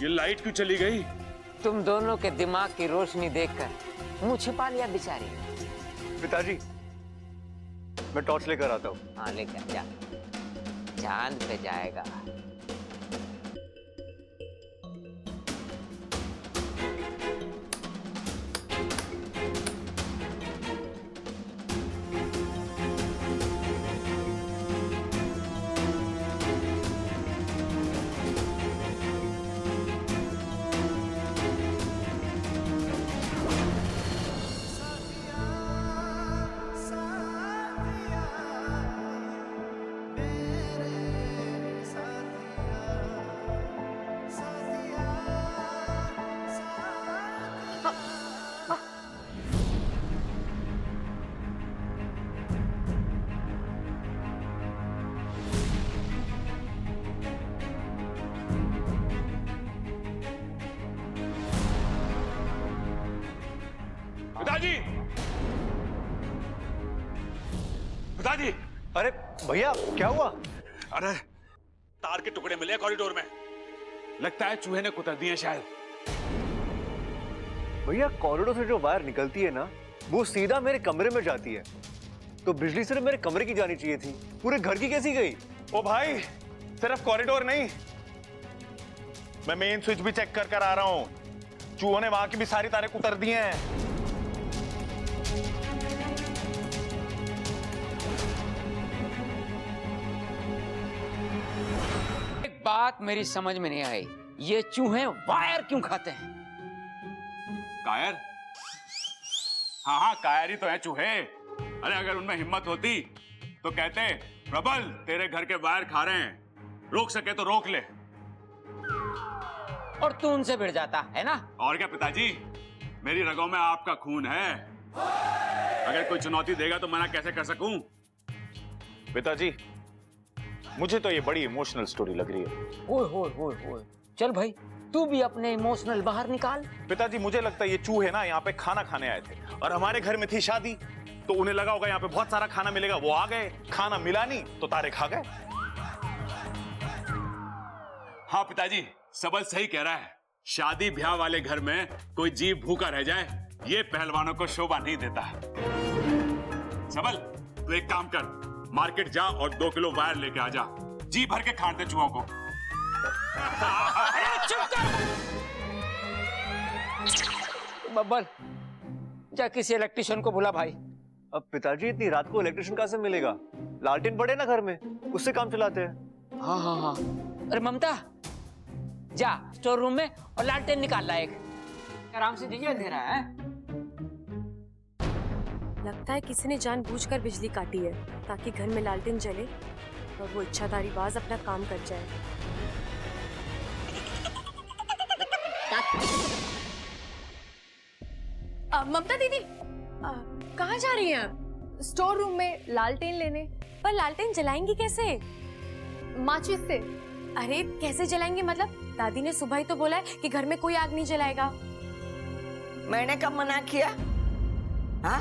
ये लाइट क्यों चली गई? तुम दोनों के दिमाग की रोशनी देखकर मुंह छिपा लिया बेचारी। पिताजी, मैं टॉर्च लेकर आता हूँ। हाँ लेकर जा, चांद पे जाएगा। पिताजी! पिताजी! अरे भैया, क्या हुआ? अरे तार के टुकड़े मिले कॉरिडोर में, लगता है चूहे ने कुतर दिए शायद। भैया, कॉरिडोर से जो वायर निकलती है ना, वो सीधा मेरे कमरे में जाती है। तो बिजली सिर्फ मेरे कमरे की जानी चाहिए थी, पूरे घर की कैसी गई? ओ भाई, सिर्फ कॉरिडोर नहीं, मैं मेन स्विच भी चेक कर आ रहा हूं। चूहों ने वहां की भी सारी तारें कुतर दी हैं। एक बात मेरी समझ में नहीं आई, ये चूहे वायर क्यों खाते हैं? कायर? हाँ हाँ, कायर ही तो है चूहे। अरे अगर उनमें हिम्मत होती तो कहते, प्रबल तेरे घर के वायर खा रहे हैं, रोक सके तो रोक ले। और तू उनसे भिड़ जाता है ना? और क्या पिताजी, मेरी रगों में आपका खून है। अगर कोई चुनौती देगा तो मना कैसे कर सकूं? पिताजी, मुझे तो ये बड़ी इमोशनल स्टोरी लग रही है। ओए होए होए होए, चल भाई तू भी अपने इमोशनल बाहर निकाल। पिताजी, मुझे लगता है ये चूहे ना यहाँ पे खाना खाने आए थे और हमारे घर में थी शादी, तो उन्हें लगा होगा यहाँ पे बहुत सारा खाना मिलेगा, वो आ गए, खाना मिला नहीं तो तारे खा गए। हाँ पिताजी, सबल सही कह रहा है। शादी ब्याह वाले घर में कोई जीव भूखा रह जाए, ये पहलवानों को शोभा नहीं देता। सबल, तू एक काम कर, मार्केट जा और 2 किलो वायर लेके आ जा, जी भर के खाते चूहों को। अरे चुप कर! बब्बल, जा किसी इलेक्ट्रिशियन को बुला भाई। अब पिताजी, इतनी रात को इलेक्ट्रिशियन कहाँ से मिलेगा? लालटेन पड़े ना घर में, उससे काम चलाते हैं। हाँ हाँ हाँ। अरे ममता, जा स्टोर रूम में और लालटेन निकाल ला एक। आराम से दीजिए, अंधेरा है। लगता है किसी ने जानबूझकर बिजली काटी है ताकि घर में लालटेन जले और वो इच्छाधारी बाज अपना काम कर जाए। ममता दीदी, कहाँ जा रही हैं आप? स्टोर रूम में लालटेन लेने। पर लालटेन जलाएंगी कैसे? माचिस से। अरे कैसे जलाएंगे मतलब? दादी ने सुबह ही तो बोला है कि घर में कोई आग नहीं जलाएगा। मैंने कब मना किया? हाँ?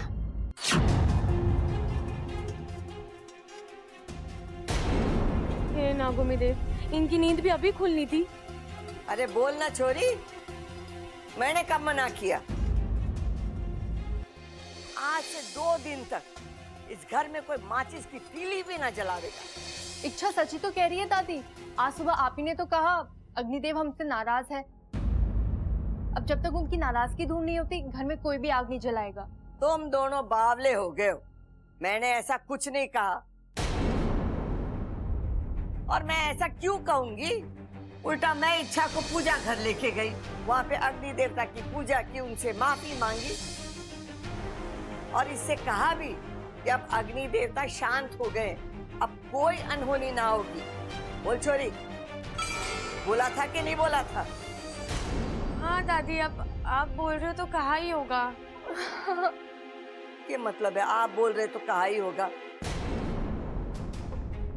हे नागोमी देव, इनकी नींद भी अभी खुलनी थी। अरे बोल ना छोरी, मैंने कब मना किया? आज से 2 दिन तक इस घर में कोई माचिस की तीली भी ना जलावेगा। इच्छा सची तो कह रही है दादी। आज सुबह आप ही ने तो कहा अग्निदेव हमसे नाराज है। अब जब तक उनकी नाराजगी दूर नहीं होती, घर में कोई भी आग नहीं जलाएगा। तुम दोनों बावले हो गए हो। मैंने ऐसा कुछ नहीं कहा। और मैं ऐसा क्यों कहूंगी? उल्टा मैं इच्छा को पूजा घर लेके गई, वहां पे अग्नि देवता की पूजा की, उनसे माफी मांगी और इससे कहा भी कि अब अग्नि देवता शांत हो गए, अब कोई अनहोनी ना होगी। बोल छोरी, बोला था कि नहीं बोला था? हाँ दादी, अब आप बोल रहे हो तो कहा ही होगा। क्या मतलब है आप बोल रहे तो कहा ही होगा?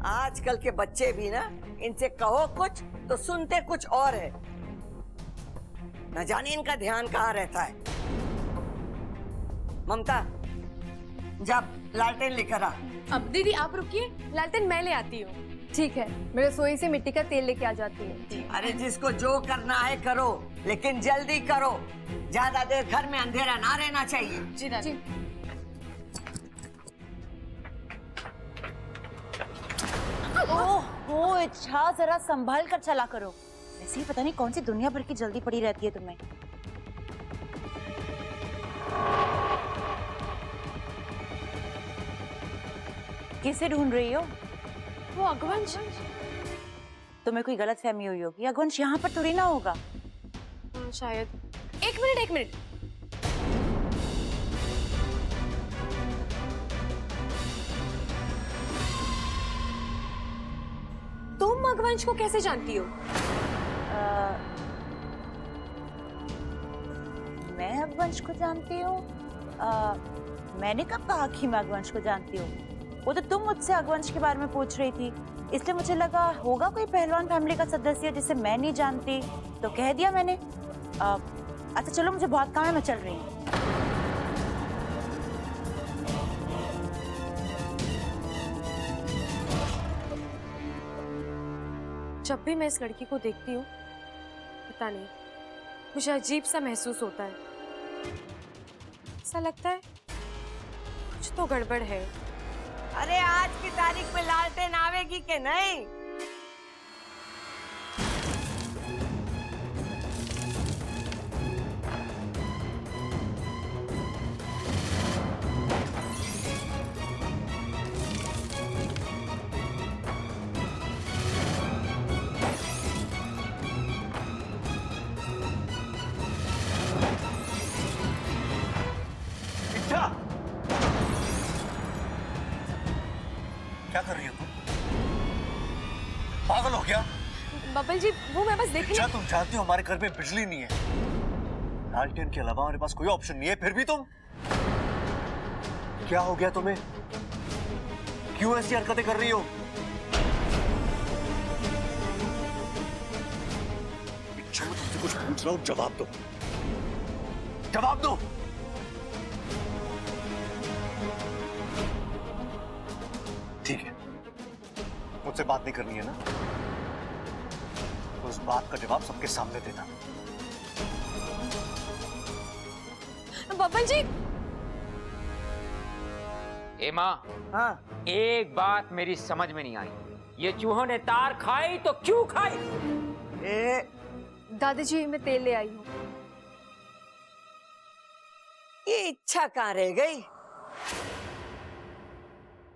आजकल के बच्चे भी ना, इनसे कहो कुछ तो सुनते कुछ और है। न जाने इनका ध्यान कहाँ रहता है। ममता, जा लालटेन लेकर आ। अब दीदी आप रुकिए, लालटेन मैं ले आती हूँ। ठीक है, मैं रसोई से मिट्टी का तेल लेके आ जाती हूँ। अरे जिसको जो करना है करो, लेकिन जल्दी करो। ज्यादा देर घर में अंधेरा ना रहना चाहिए। जी दादी। ओह इच्छा, जरा संभाल कर चला करो। वैसे ही पता नहीं कौन सी दुनिया भर की जल्दी पड़ी रहती है तुम्हें। किसे ढूंढ रही हो? वो अगवंश। तुम्हें कोई गलतफहमी हुई होगी, अगवंश यहाँ पर थोड़ी ना होगा। शायद। एक मिनट एक मिनट। तुम अगवंश को कैसे जानती हो? मैं अगवंश को जानती हूँ? मैंने कब कहा कि मैं अगवंश को जानती हूँ? वो तो तुम मुझसे अगवंश के बारे में पूछ रही थी, इसलिए मुझे लगा होगा कोई पहलवान फैमिली का सदस्य जिसे मैं नहीं जानती, तो कह दिया मैंने। अच्छा चलो, मुझे बहुत काम है, मैं चल रही हूँ। जब भी मैं इस लड़की को देखती हूँ, पता नहीं मुझे अजीब सा महसूस होता है। ऐसा लगता है कुछ तो गड़बड़ है। अरे आज की तारीख में लालटेन आवेगी कि नहीं? इच्छा, क्या कर रही हो तुम? पागल हो गया? बबल जी, वो मैं बस देखने। इच्छा, तुम जानती हो हमारे घर में बिजली नहीं है, लालटेन के अलावा हमारे पास कोई ऑप्शन नहीं है, फिर भी तुम। क्या हो गया तुम्हें? क्यों ऐसी हरकतें कर रही हो? इच्छा, मैं तुमसे कुछ पूछ रहा हूँ, जवाब दो, जवाब दो। ठीक है, मुझसे बात नहीं करनी है ना, तो उस बात का जवाब सबके सामने देना। बबल जी। ए माँ, हाँ। एक बात मेरी समझ में नहीं आई, ये चूहों ने तार खाई तो क्यों खाई? दादाजी, मैं तेल ले आई हूँ। ये इच्छा कहाँ रह गई?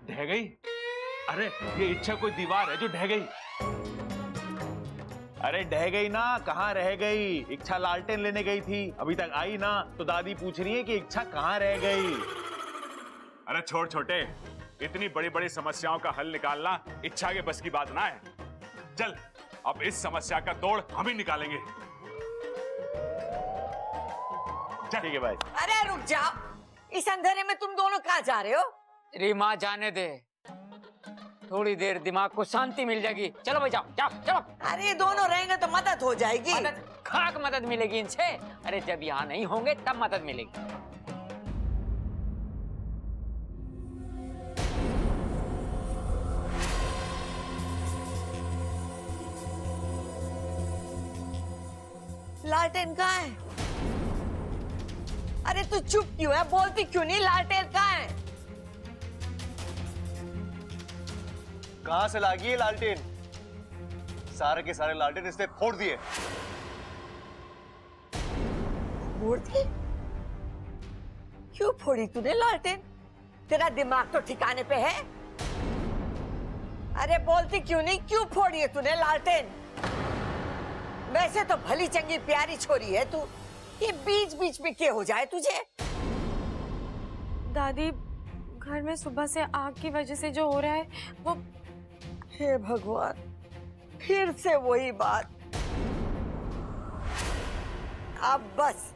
ढह गई? अरे ये इच्छा कोई दीवार है जो ढह गई? अरे ढह गई ना, कहाँ रह गई? इच्छा लालटेन लेने गई थी, अभी तक आई ना, तो दादी पूछ रही है कि इच्छा कहाँ रह गई। अरे छोड़ छोटे, इतनी बड़ी बड़ी समस्याओं का हल निकालना इच्छा के बस की बात ना है। चल, अब इस समस्या का तोड़ हम ही निकालेंगे। ठीक है भाई। अरे रुक जाओ, इस अंधेरे में तुम दोनों कहाँ जा रहे हो? रे माँ, जाने दे, थोड़ी देर दिमाग को शांति मिल जाएगी। चलो भाई, जाओ जाओ चलो। अरे दोनों रहेंगे तो मदद हो जाएगी। मदद? खाक मदद मिलेगी इनसे? अरे जब यहाँ नहीं होंगे तब मदद मिलेगी। लालटेन कहाँ है? अरे तू चुप क्यों है? बोलती क्यों नहीं? लालटेन कहाँ है? कहां से लागी है लालटेन? सारे के सारे लालटेन इसने फोड़ दिए। फोड़ दिए? क्यों फोड़ी तूने लालटेन? तेरा दिमाग तो ठिकाने पे है? अरे बोलती क्यों नहीं? क्यों फोड़ी है तूने लालटेन? वैसे तो भली चंगी प्यारी छोरी है तू, ये बीच बीच में क्या हो जाए तुझे? दादी, घर में सुबह से आग की वजह से जो हो रहा है वो। हे भगवान, फिर से वही बात। अब बस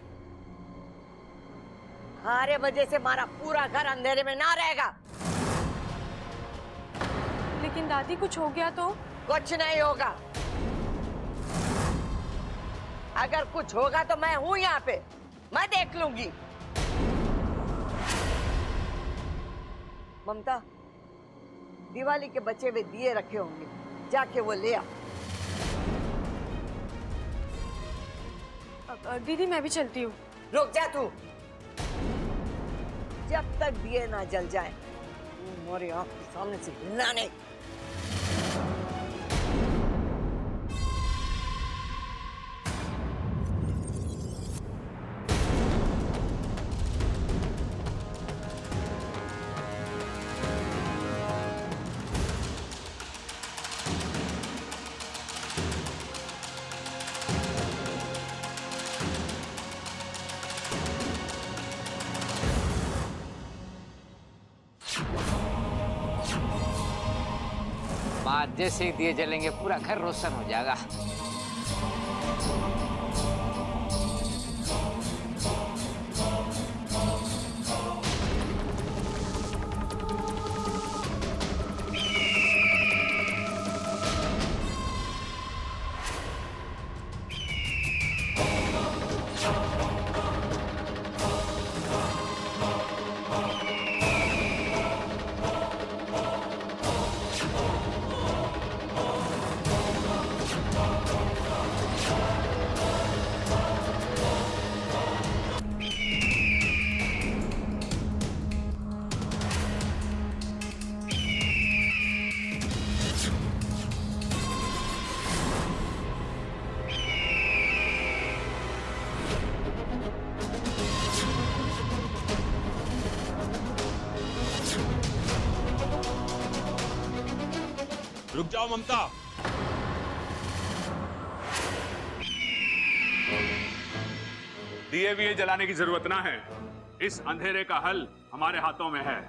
हमारे वजह से हमारा पूरा घर अंधेरे में ना रहेगा। लेकिन दादी, कुछ हो गया तो? कुछ नहीं होगा। अगर कुछ होगा तो मैं हूं यहाँ पे, मैं देख लूंगी। ममता, दिवाली के बचे हुए दिए रखे होंगे, जाके वो ले आ। दीदी मैं भी चलती हूँ। रुक जा तू, जब तक दिए ना जल जाए तू मोरे आंख के सामने से हिलना नहीं। बाद जैसे ही दिए जलेंगे पूरा घर रोशन हो जाएगा। रुक जाओ ममता। दिए विए जलाने की जरूरत ना है, इस अंधेरे का हल हमारे हाथों में है।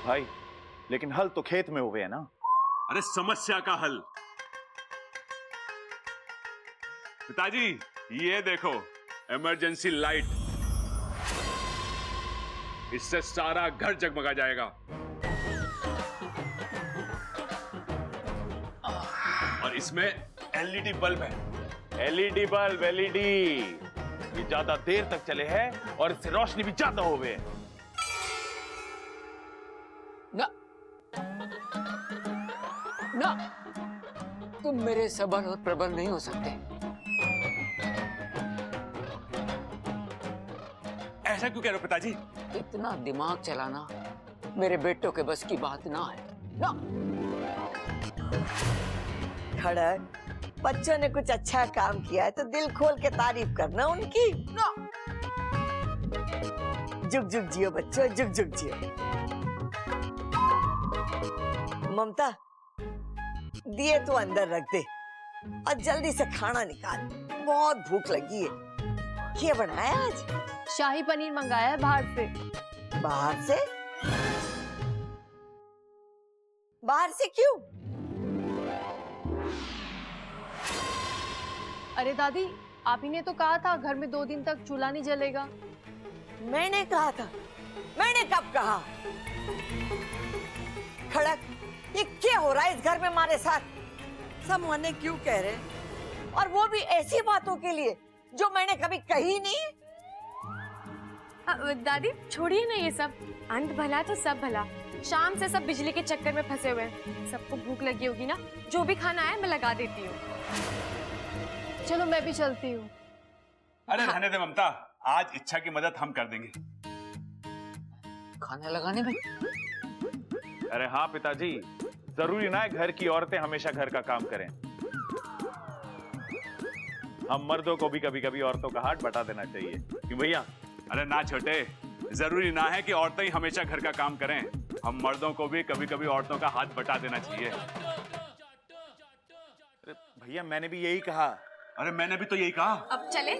भाई लेकिन हल तो खेत में हुए है ना। अरे समस्या का हल। पिताजी ये देखो, इमरजेंसी लाइट, इससे सारा घर जगमगा जाएगा। और इसमें एलईडी बल्ब है। एलईडी बल्ब, एलईडी ये ज्यादा देर तक चले हैं और इससे रोशनी भी ज्यादा हो गए। ना ना, तुम मेरे सबल और प्रबल नहीं हो सकते। ऐसा क्यों कह रहे हो पिताजी? इतना दिमाग चलाना मेरे बेटों के बस की बात ना है ना। खड़क, बच्चों ने कुछ अच्छा काम किया है तो दिल खोल के तारीफ करना उनकी। जुग जुग जियो बच्चों, जुग जुग जियो। ममता दिए तो अंदर रख दे और जल्दी से खाना निकाल, बहुत भूख लगी है। क्या बनाया आज? शाही पनीर मंगाया है बाहर से। बाहर से? बाहर से क्यों? अरे दादी, आप ही ने तो कहा था घर में 2 दिन तक चूल्हा नहीं जलेगा। मैंने कहा था? मैंने कब कहा? खड़क, ये क्या हो रहा है इस घर में हमारे साथ? सब मने क्यों कह रहे हैं? और वो भी ऐसी बातों के लिए जो मैंने कभी कही नहीं। दादी छोड़िए ना ये सब, अंत भला तो सब भला। शाम से सब बिजली के चक्कर में फंसे हुए हैं। सबको भूख लगी होगी ना, जो भी खाना है मैं लगा देती हूँ। चलो मैं भी चलती हूँ। अरे रहने दे ममता, आज इच्छा की मदद हम कर देंगे। खाना लगाने में? अरे हाँ पिताजी, जरूरी ना है घर की औरतें हमेशा घर का काम करें। हम मर्दों को भी कभी कभी औरतों का हाथ बटा देना चाहिए। क्यों भैया? अरे ना छोटे, जरूरी ना है कि औरतें ही हमेशा घर का काम करें। हम मर्दों को भी कभी कभी औरतों का हाथ बटा देना चाहिए। अरे भैया मैंने भी यही कहा। अरे मैंने भी तो यही कहा। अब चले।